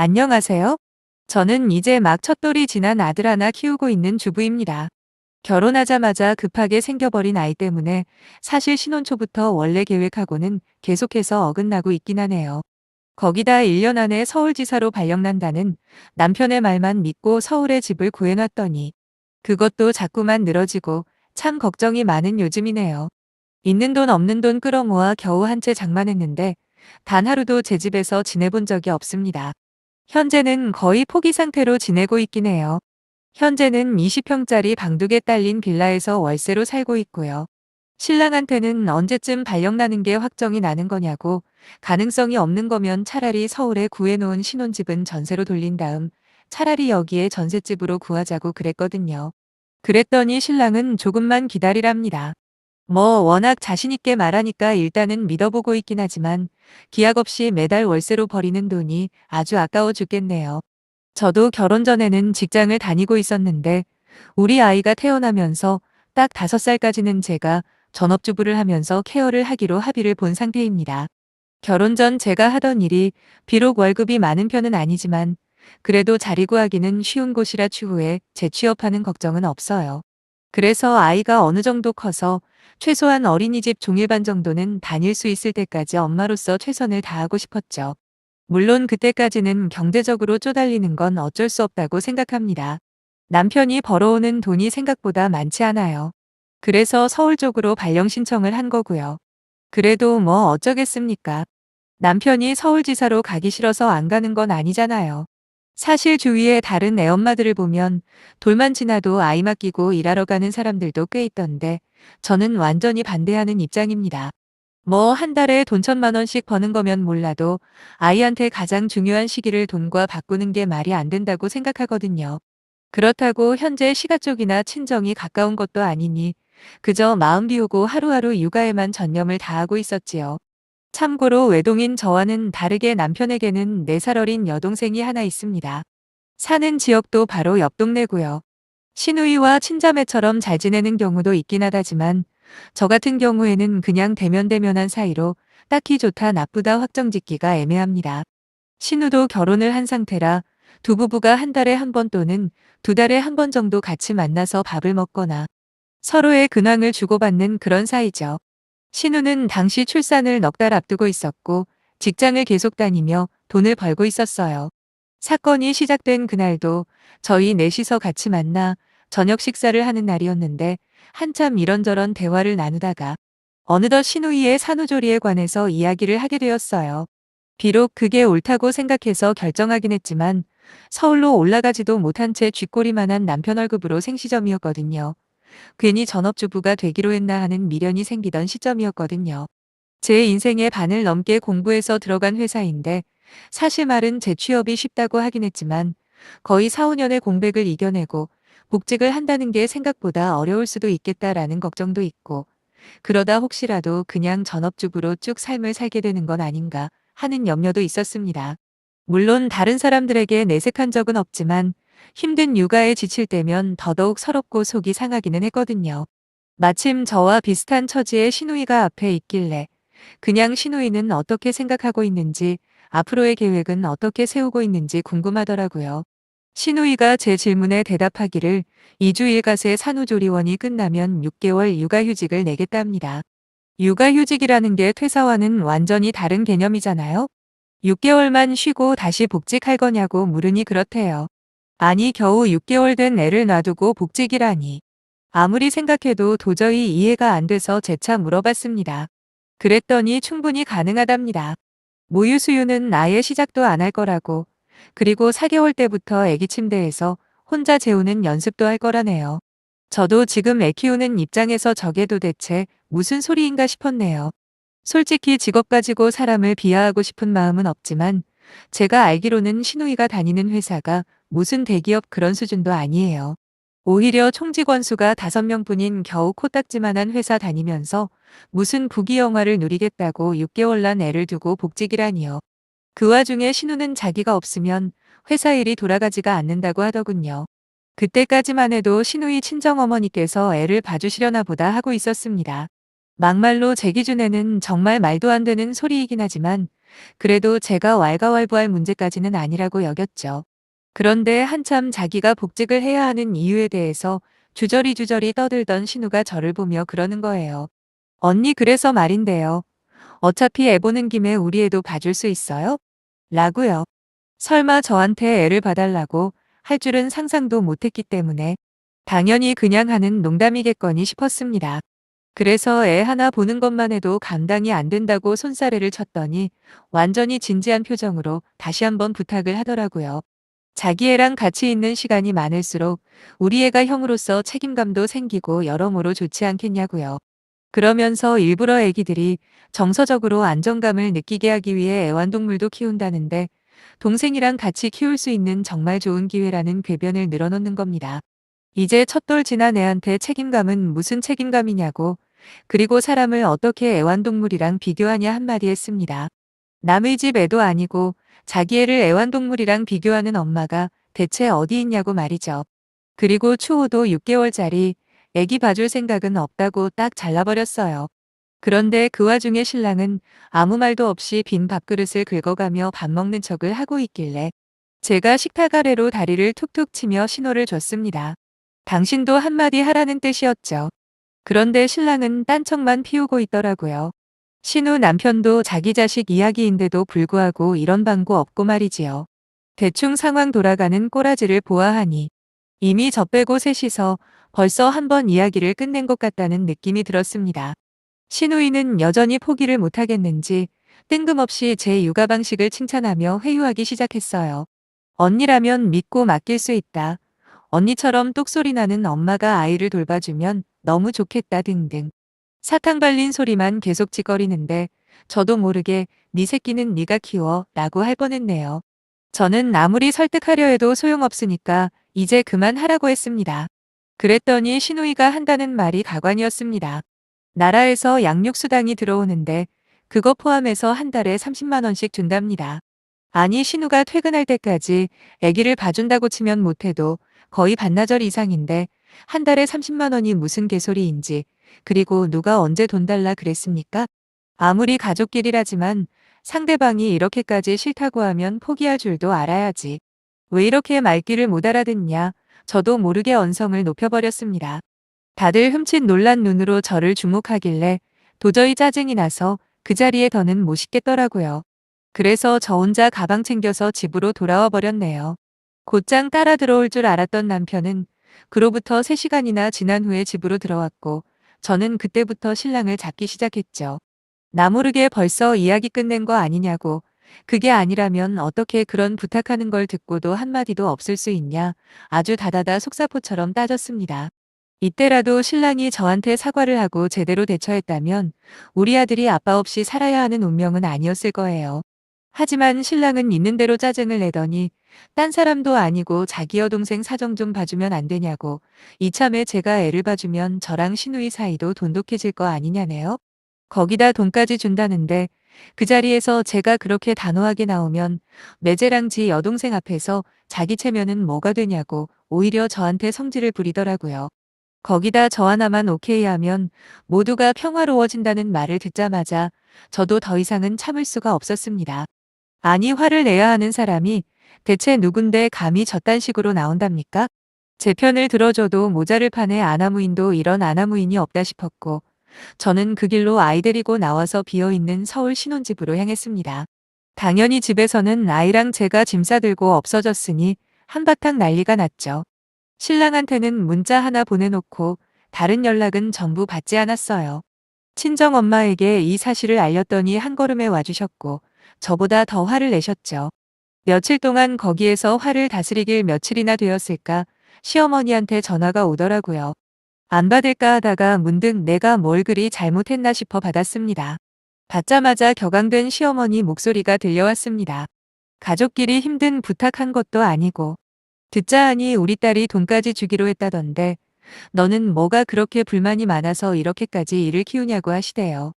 안녕하세요. 저는 이제 막 첫 돌이 지난 아들 하나 키우고 있는 주부입니다. 결혼하자마자 급하게 생겨버린 아이 때문에 사실 신혼 초부터 원래 계획하고는 계속해서 어긋나고 있긴 하네요. 거기다 1년 안에 서울지사로 발령난다는 남편의 말만 믿고 서울에 집을 구해놨더니 그것도 자꾸만 늘어지고 참 걱정이 많은 요즘이네요. 있는 돈 없는 돈 끌어모아 겨우 한 채 장만했는데 단 하루도 제 집에서 지내본 적이 없습니다. 현재는 거의 포기 상태로 지내고 있긴 해요. 현재는 20평짜리 방둑에 딸린 빌라에서 월세로 살고 있고요. 신랑한테는 언제쯤 발령나는 게 확정이 나는 거냐고 가능성이 없는 거면 차라리 서울에 구해놓은 신혼집은 전세로 돌린 다음 차라리 여기에 전셋집으로 구하자고 그랬거든요. 그랬더니 신랑은 조금만 기다리랍니다. 워낙 자신있게 말하니까 일단은 믿어보고 있긴 하지만 기약 없이 매달 월세로 버리는 돈이 아주 아까워 죽겠네요. 저도 결혼 전에는 직장을 다니고 있었는데 우리 아이가 태어나면서 딱 5살까지는 제가 전업주부를 하면서 케어를 하기로 합의를 본 상태입니다. 결혼 전 제가 하던 일이 비록 월급이 많은 편은 아니지만 그래도 자리 구하기는 쉬운 곳이라 추후에 재취업하는 걱정은 없어요. 그래서 아이가 어느 정도 커서 최소한 어린이집 종일반 정도는 다닐 수 있을 때까지 엄마로서 최선을 다하고 싶었죠. 물론 그때까지는 경제적으로 쪼달리는 건 어쩔 수 없다고 생각합니다. 남편이 벌어오는 돈이 생각보다 많지 않아요. 그래서 서울 쪽으로 발령 신청을 한 거고요. 그래도 어쩌겠습니까? 남편이 서울지사로 가기 싫어서 안 가는 건 아니잖아요. 사실 주위에 다른 애엄마들을 보면 돌만 지나도 아이 맡기고 일하러 가는 사람들도 꽤 있던데 저는 완전히 반대하는 입장입니다. 한 달에 돈 1,000만 원씩 버는 거면 몰라도 아이한테 가장 중요한 시기를 돈과 바꾸는 게 말이 안 된다고 생각하거든요. 그렇다고 현재 시가 쪽이나 친정이 가까운 것도 아니니 그저 마음 비우고 하루하루 육아에만 전념을 다하고 있었지요. 참고로 외동인 저와는 다르게 남편에게는 4살 어린 여동생이 하나 있습니다. 사는 지역도 바로 옆 동네고요. 시누이와 친자매처럼 잘 지내는 경우도 있긴 하다지만 저 같은 경우에는 그냥 대면대면한 사이로 딱히 좋다 나쁘다 확정짓기가 애매합니다. 신우도 결혼을 한 상태라 두 부부가 한 달에 한 번 또는 2달에 한 번 정도 같이 만나서 밥을 먹거나 서로의 근황을 주고받는 그런 사이죠. 신우는 당시 출산을 넉 달 앞두고 있었고 직장을 계속 다니며 돈을 벌고 있었어요. 사건이 시작된 그날도 저희 넷이서 같이 만나 저녁 식사를 하는 날이었는데 한참 이런저런 대화를 나누다가 어느덧 신우이의 산후조리에 관해서 이야기를 하게 되었어요. 비록 그게 옳다고 생각해서 결정하긴 했지만 서울로 올라가지도 못한 채 쥐꼬리만한 남편 월급으로 생시점이었거든요. 괜히 전업주부가 되기로 했나 하는 미련이 생기던 시점이었거든요. 제 인생의 반을 넘게 공부해서 들어간 회사인데 사실 말은 재취업이 쉽다고 하긴 했지만 거의 4, 5년의 공백을 이겨내고 복직을 한다는 게 생각보다 어려울 수도 있겠다라는 걱정도 있고 그러다 혹시라도 그냥 전업주부로 쭉 삶을 살게 되는 건 아닌가 하는 염려도 있었습니다. 물론 다른 사람들에게 내색한 적은 없지만 힘든 육아에 지칠 때면 더더욱 서럽고 속이 상하기는 했거든요. 마침 저와 비슷한 처지의 시누이가 앞에 있길래 그냥 시누이는 어떻게 생각하고 있는지 앞으로의 계획은 어떻게 세우고 있는지 궁금하더라고요. 시누이가 제 질문에 대답하기를 2주 일갓의 산후조리원이 끝나면 6개월 육아휴직을 내겠답니다. 육아휴직이라는 게 퇴사와는 완전히 다른 개념이잖아요. 6개월만 쉬고 다시 복직할 거냐고 물으니 그렇대요. 아니 겨우 6개월 된 애를 놔두고 복직이라니. 아무리 생각해도 도저히 이해가 안 돼서 재차 물어봤습니다. 그랬더니 충분히 가능하답니다. 모유 수유는 아예 시작도 안 할 거라고. 그리고 4개월 때부터 아기 침대에서 혼자 재우는 연습도 할 거라네요. 저도 지금 애 키우는 입장에서 저게 도대체 무슨 소리인가 싶었네요. 솔직히 직업 가지고 사람을 비하하고 싶은 마음은 없지만 제가 알기로는 시누이가 다니는 회사가 무슨 대기업 그런 수준도 아니에요. 오히려 총직원 수가 5명뿐인 겨우 코딱지만한 회사 다니면서 무슨 부귀영화를 누리겠다고 6개월 난 애를 두고 복직이라니요. 그 와중에 신우는 자기가 없으면 회사 일이 돌아가지가 않는다고 하더군요. 그때까지만 해도 시누이 친정어머니께서 애를 봐주시려나 보다 하고 있었습니다. 막말로 제 기준에는 정말 말도 안 되는 소리이긴 하지만 그래도 제가 왈가왈부할 문제까지는 아니라고 여겼죠. 그런데 한참 자기가 복직을 해야 하는 이유에 대해서 주저리주저리 떠들던 신우가 저를 보며 그러는 거예요. 언니 그래서 말인데요. 어차피 애 보는 김에 우리 애도 봐줄 수 있어요? 라고요. 설마 저한테 애를 봐달라고 할 줄은 상상도 못했기 때문에 당연히 그냥 하는 농담이겠거니 싶었습니다. 그래서 애 하나 보는 것만 해도 감당이 안 된다고 손사래를 쳤더니 완전히 진지한 표정으로 다시 한번 부탁을 하더라고요. 자기 애랑 같이 있는 시간이 많을수록 우리 애가 형으로서 책임감도 생기고 여러모로 좋지 않겠냐고요. 그러면서 일부러 애기들이 정서적으로 안정감을 느끼게 하기 위해 애완동물도 키운다는데 동생이랑 같이 키울 수 있는 정말 좋은 기회라는 궤변을 늘어놓는 겁니다. 이제 첫돌 지난 애한테 책임감은 무슨 책임감이냐고, 그리고 사람을 어떻게 애완동물이랑 비교하냐 한마디 했습니다. 남의 집 애도 아니고 자기 애를 애완동물이랑 비교하는 엄마가 대체 어디 있냐고 말이죠. 그리고 추호도 6개월짜리 애기 봐줄 생각은 없다고 딱 잘라버렸어요. 그런데 그 와중에 신랑은 아무 말도 없이 빈 밥그릇을 긁어가며 밥 먹는 척을 하고 있길래 제가 식탁 아래로 다리를 툭툭 치며 신호를 줬습니다. 당신도 한마디 하라는 뜻이었죠. 그런데 신랑은 딴청만 피우고 있더라고요. 신우 남편도 자기 자식 이야기인데도 불구하고 이런 방구 없고 말이지요. 대충 상황 돌아가는 꼬라지를 보아하니 이미 저 빼고 셋이서 벌써 한 번 이야기를 끝낸 것 같다는 느낌이 들었습니다. 신우이는 여전히 포기를 못하겠는지 뜬금없이 제 육아 방식을 칭찬하며 회유하기 시작했어요. 언니라면 믿고 맡길 수 있다. 언니처럼 똑소리 나는 엄마가 아이를 돌봐주면 너무 좋겠다 등등. 사탕 발린 소리만 계속 짓거리는데 저도 모르게 네 새끼는 네가 키워 라고 할 뻔했네요. 저는 아무리 설득하려 해도 소용없으니까 이제 그만하라고 했습니다. 그랬더니 신우이가 한다는 말이 가관이었습니다. 나라에서 양육수당이 들어오는데 그거 포함해서 한 달에 30만 원씩 준답니다. 아니 신우가 퇴근할 때까지 아기를 봐준다고 치면 못해도 거의 반나절 이상인데 한 달에 30만 원이 무슨 개소리인지, 그리고 누가 언제 돈 달라 그랬습니까? 아무리 가족끼리라지만 상대방이 이렇게까지 싫다고 하면 포기할 줄도 알아야지. 왜 이렇게 말귀를 못 알아듣냐? 저도 모르게 언성을 높여버렸습니다. 다들 흠칫 놀란 눈으로 저를 주목하길래 도저히 짜증이 나서 그 자리에 더는 못 있겠더라고요. 그래서 저 혼자 가방 챙겨서 집으로 돌아와 버렸네요. 곧장 따라 들어올 줄 알았던 남편은 그로부터 3시간이나 지난 후에 집으로 들어왔고 저는 그때부터 신랑을 잡기 시작했죠. 나 모르게 벌써 이야기 끝낸 거 아니냐고. 그게 아니라면 어떻게 그런 부탁하는 걸 듣고도 한마디도 없을 수 있냐. 아주 다다다 속사포처럼 따졌습니다. 이때라도 신랑이 저한테 사과를 하고 제대로 대처했다면 우리 아들이 아빠 없이 살아야 하는 운명은 아니었을 거예요. 하지만 신랑은 있는 대로 짜증을 내더니 딴 사람도 아니고 자기 여동생 사정 좀 봐주면 안 되냐고, 이참에 제가 애를 봐주면 저랑 신우이 사이도 돈독해질 거 아니냐네요. 거기다 돈까지 준다는데 그 자리에서 제가 그렇게 단호하게 나오면 매제랑지 여동생 앞에서 자기 체면은 뭐가 되냐고 오히려 저한테 성질을 부리더라고요. 거기다 저 하나만 오케이 하면 모두가 평화로워진다는 말을 듣자마자 저도 더 이상은 참을 수가 없었습니다. 아니 화를 내야 하는 사람이 대체 누군데 감히 저딴 식으로 나온답니까? 제 편을 들어줘도 모자를 파네 아나무인도 이런 아나무인이 없다 싶었고 저는 그 길로 아이 데리고 나와서 비어있는 서울 신혼집으로 향했습니다. 당연히 집에서는 아이랑 제가 짐 싸들고 없어졌으니 한바탕 난리가 났죠. 신랑한테는 문자 하나 보내놓고 다른 연락은 전부 받지 않았어요. 친정엄마에게 이 사실을 알렸더니 한 걸음에 와주셨고 저보다 더 화를 내셨죠. 며칠 동안 거기에서 화를 다스리길 며칠이나 되었을까 시어머니한테 전화가 오더라고요. 안 받을까 하다가 문득 내가 뭘 그리 잘못했나 싶어 받았습니다. 받자마자 격앙된 시어머니 목소리가 들려왔습니다. 가족끼리 힘든 부탁한 것도 아니고 듣자 하니 우리 딸이 돈까지 주기로 했다던데 너는 뭐가 그렇게 불만이 많아서 이렇게까지 일을 키우냐고 하시대요.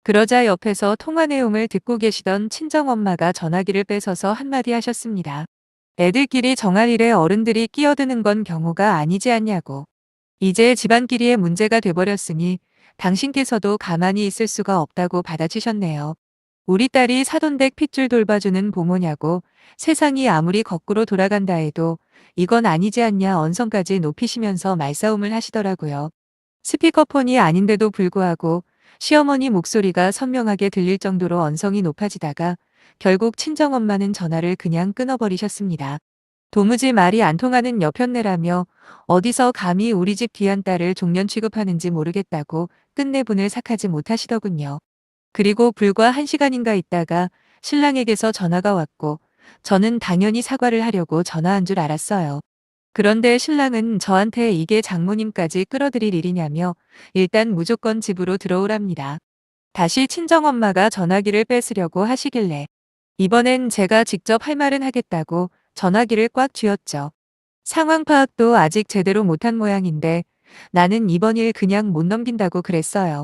그러자 옆에서 통화 내용을 듣고 계시던 친정엄마가 전화기를 뺏어서 한마디 하셨습니다. 애들끼리 정할 일에 어른들이 끼어드는 건 경우가 아니지 않냐고. 이제 집안끼리의 문제가 돼버렸으니 당신께서도 가만히 있을 수가 없다고 받아치셨네요. 우리 딸이 사돈댁 핏줄 돌봐주는 부모냐고 세상이 아무리 거꾸로 돌아간다 해도 이건 아니지 않냐 언성까지 높이시면서 말싸움을 하시더라고요. 스피커폰이 아닌데도 불구하고 시어머니 목소리가 선명하게 들릴 정도로 언성이 높아지다가 결국 친정엄마는 전화를 그냥 끊어버리셨습니다. 도무지 말이 안 통하는 여편네라며 어디서 감히 우리 집 귀한 딸을 종년 취급하는지 모르겠다고 끝내분을 삭하지 못하시더군요. 그리고 불과 1시간인가 있다가 신랑에게서 전화가 왔고 저는 당연히 사과를 하려고 전화한 줄 알았어요. 그런데 신랑은 저한테 이게 장모님까지 끌어들일 일이냐며 일단 무조건 집으로 들어오랍니다. 다시 친정엄마가 전화기를 뺏으려고 하시길래 이번엔 제가 직접 할 말은 하겠다고 전화기를 꽉 쥐었죠. 상황 파악도 아직 제대로 못한 모양인데 나는 이번 일 그냥 못 넘긴다고 그랬어요.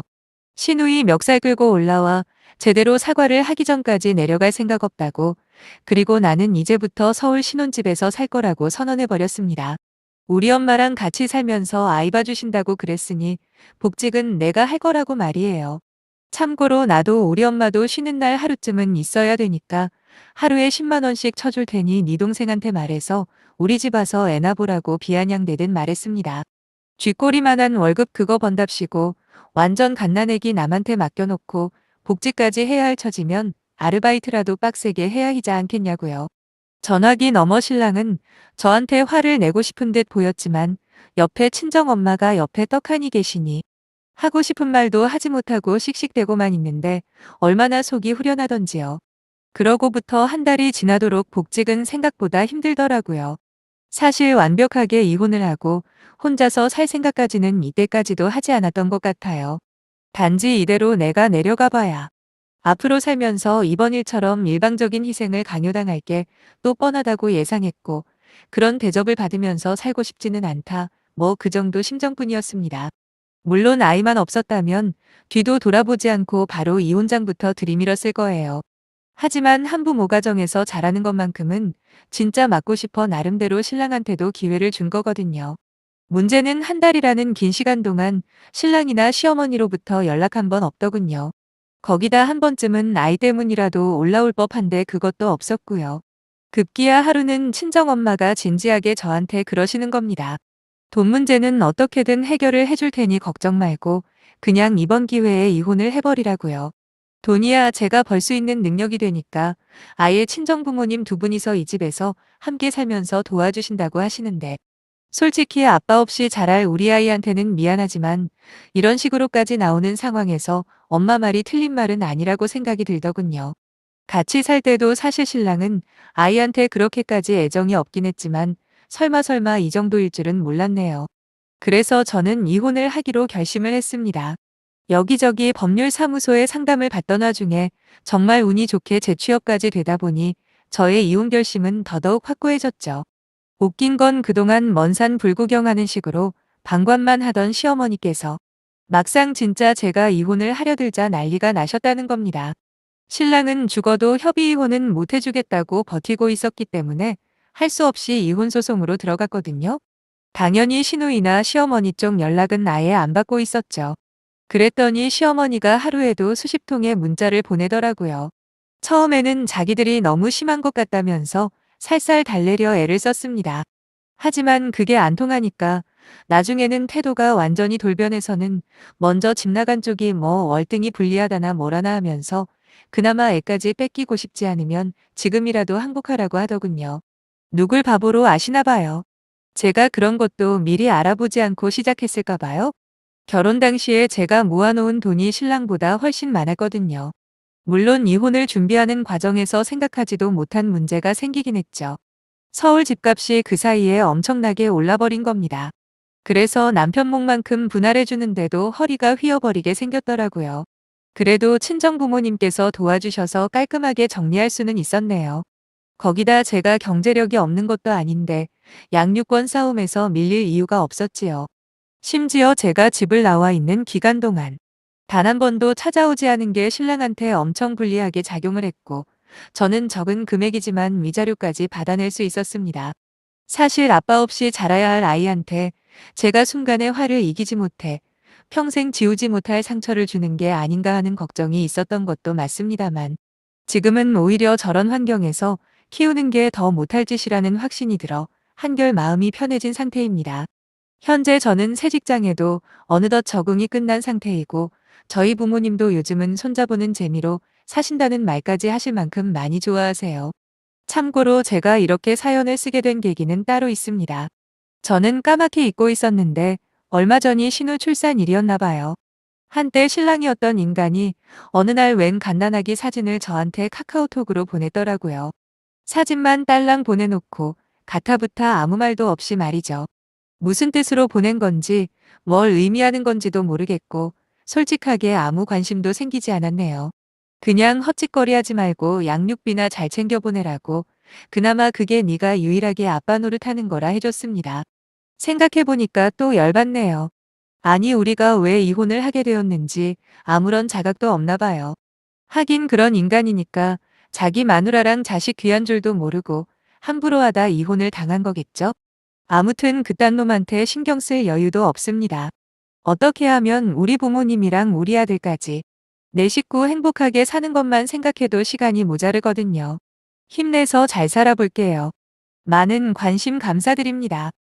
시누이 멱살 끌고 올라와 제대로 사과를 하기 전까지 내려갈 생각 없다고, 그리고 나는 이제부터 서울 신혼집에서 살 거라고 선언해버렸습니다. 우리 엄마랑 같이 살면서 아이 봐주신다고 그랬으니 복직은 내가 할 거라고 말이에요. 참고로 나도 우리 엄마도 쉬는 날 하루쯤은 있어야 되니까 하루에 10만 원씩 쳐줄 테니 네 동생한테 말해서 우리 집 와서 애나 보라고 비아냥대듯 말했습니다. 쥐꼬리만한 월급 그거 번답시고 완전 갓난애기 남한테 맡겨놓고 복지까지 해야 할 처지면 아르바이트라도 빡세게 해야 하지 않겠냐고요. 전화기 너머 신랑은 저한테 화를 내고 싶은 듯 보였지만 옆에 친정엄마가 옆에 떡하니 계시니 하고 싶은 말도 하지 못하고 씩씩대고만 있는데 얼마나 속이 후련하던지요. 그러고부터 한 달이 지나도록 복직은 생각보다 힘들더라고요. 사실 완벽하게 이혼을 하고 혼자서 살 생각까지는 이때까지도 하지 않았던 것 같아요. 단지 이대로 내가 내려가 봐야 앞으로 살면서 이번 일처럼 일방적인 희생을 강요당할 게 또 뻔하다고 예상했고, 그런 대접을 받으면서 살고 싶지는 않다. 뭐 그 정도 심정뿐이었습니다. 물론 아이만 없었다면 뒤도 돌아보지 않고 바로 이혼장부터 들이밀었을 거예요. 하지만 한부모 가정에서 자라는 것만큼은 진짜 맞고 싶어 나름대로 신랑한테도 기회를 준 거거든요. 문제는 한 달이라는 긴 시간 동안 신랑이나 시어머니로부터 연락 한 번 없더군요. 거기다 한 번쯤은 아이 때문이라도 올라올 법한데 그것도 없었고요. 급기야 하루는 친정엄마가 진지하게 저한테 그러시는 겁니다. 돈 문제는 어떻게든 해결을 해줄 테니 걱정 말고 그냥 이번 기회에 이혼을 해버리라고요. 돈이야 제가 벌 수 있는 능력이 되니까 아예 친정부모님 두 분이서 이 집에서 함께 살면서 도와주신다고 하시는데, 솔직히 아빠 없이 자랄 우리 아이한테는 미안하지만 이런 식으로까지 나오는 상황에서 엄마 말이 틀린 말은 아니라고 생각이 들더군요. 같이 살 때도 사실 신랑은 아이한테 그렇게까지 애정이 없긴 했지만 설마 이 정도일 줄은 몰랐네요. 그래서 저는 이혼을 하기로 결심을 했습니다. 여기저기 법률사무소에 상담을 받던 와중에 정말 운이 좋게 재취업까지 되다 보니 저의 이혼 결심은 더더욱 확고해졌죠. 웃긴 건 그동안 먼 산 불구경하는 식으로 방관만 하던 시어머니께서 막상 진짜 제가 이혼을 하려 들자 난리가 나셨다는 겁니다. 신랑은 죽어도 협의 이혼은 못 해주겠다고 버티고 있었기 때문에 할 수 없이 이혼 소송으로 들어갔거든요. 당연히 시누이나 시어머니 쪽 연락은 아예 안 받고 있었죠. 그랬더니 시어머니가 하루에도 수십 통의 문자를 보내더라고요. 처음에는 자기들이 너무 심한 것 같다면서 살살 달래려 애를 썼습니다. 하지만 그게 안 통하니까 나중에는 태도가 완전히 돌변해서는 먼저 집 나간 쪽이 뭐 월등히 불리하다나 뭐라나 하면서 그나마 애까지 뺏기고 싶지 않으면 지금이라도 항복하라고 하더군요. 누굴 바보로 아시나 봐요. 제가 그런 것도 미리 알아보지 않고 시작했을까 봐요. 결혼 당시에 제가 모아놓은 돈이 신랑보다 훨씬 많았거든요. 물론 이혼을 준비하는 과정에서 생각하지도 못한 문제가 생기긴 했죠. 서울 집값이 그 사이에 엄청나게 올라버린 겁니다. 그래서 남편 몫만큼 분할해주는데도 허리가 휘어버리게 생겼더라고요. 그래도 친정부모님께서 도와주셔서 깔끔하게 정리할 수는 있었네요. 거기다 제가 경제력이 없는 것도 아닌데 양육권 싸움에서 밀릴 이유가 없었지요. 심지어 제가 집을 나와 있는 기간 동안 단 한 번도 찾아오지 않은 게 신랑한테 엄청 불리하게 작용을 했고, 저는 적은 금액이지만 위자료까지 받아낼 수 있었습니다. 사실 아빠 없이 자라야 할 아이한테 제가 순간의 화를 이기지 못해 평생 지우지 못할 상처를 주는 게 아닌가 하는 걱정이 있었던 것도 맞습니다만, 지금은 오히려 저런 환경에서 키우는 게 더 못할 짓이라는 확신이 들어 한결 마음이 편해진 상태입니다. 현재 저는 새 직장에도 어느덧 적응이 끝난 상태이고 저희 부모님도 요즘은 손자보는 재미로 사신다는 말까지 하실 만큼 많이 좋아하세요. 참고로 제가 이렇게 사연을 쓰게 된 계기는 따로 있습니다. 저는 까맣게 잊고 있었는데 얼마 전이 신우 출산일이었나 봐요. 한때 신랑이었던 인간이 어느 날 웬 갓난아기 사진을 저한테 카카오톡으로 보냈더라고요. 사진만 딸랑 보내놓고 가타부타 아무 말도 없이 말이죠. 무슨 뜻으로 보낸 건지, 뭘 의미하는 건지도 모르겠고, 솔직하게 아무 관심도 생기지 않았네요. 그냥 헛짓거리하지 말고 양육비나 잘 챙겨 보내라고, 그나마 그게 네가 유일하게 아빠 노릇하는 거라 해줬습니다. 생각해보니까 또 열받네요. 아니 우리가 왜 이혼을 하게 되었는지 아무런 자각도 없나 봐요. 하긴 그런 인간이니까 자기 마누라랑 자식 귀한 줄도 모르고 함부로 하다 이혼을 당한 거겠죠? 아무튼 그딴 놈한테 신경 쓸 여유도 없습니다. 어떻게 하면 우리 부모님이랑 우리 아들까지 내 식구 행복하게 사는 것만 생각해도 시간이 모자르거든요. 힘내서 잘 살아볼게요. 많은 관심 감사드립니다.